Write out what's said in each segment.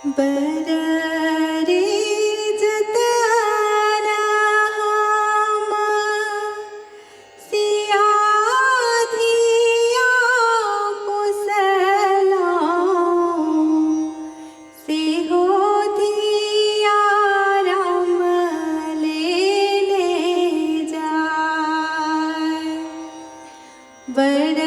बररे जतना हम सियाधिया मुसला से हो धिया राम ले जाए। बररे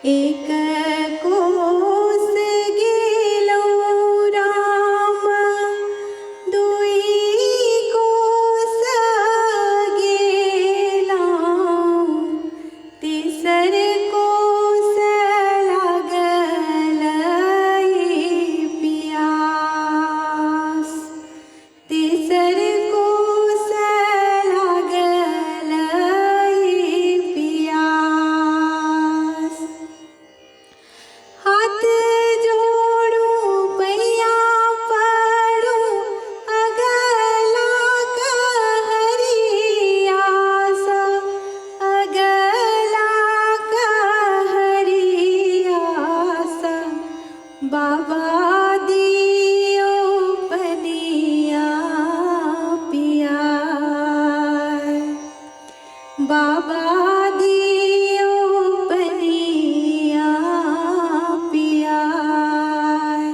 एक कोस गेलो राम दुई कोस गेला तीसर कोस लागल पियास। तीसर कोस लागल पियास। हाथ जोड़ू पैया पड़ू अगला कहरिया सा। अगला कहरिया सा बाबा दियो पनिया पियाए। बाबा दियो पनिया पियाए।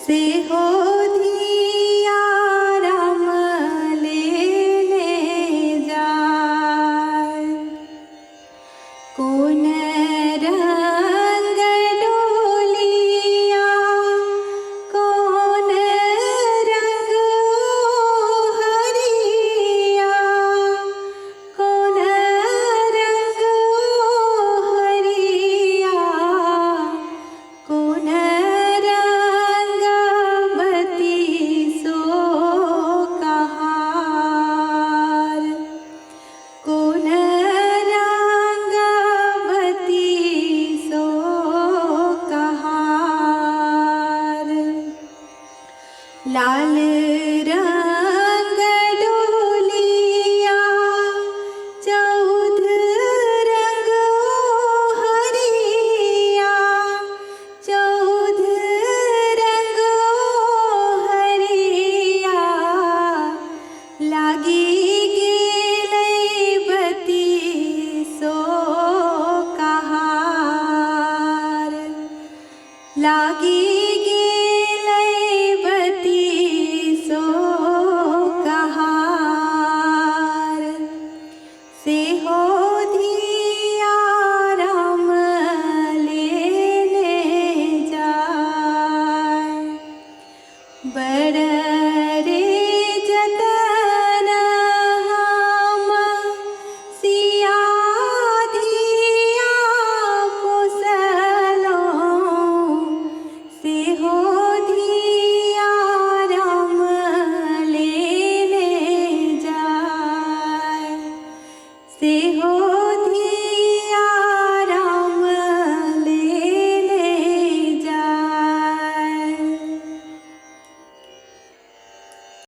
से हो धिया राम ले जाए। कौन रंग डोलिया कौन रंग हरिया कौन रंग हरिया कौन रंग बती सो कहार। कौन रंग बती सो कहार। लाल रंग डोलिया चौध रंग हरिया चौध रंग हरिया लागी गेलै बती सो कहार। लागी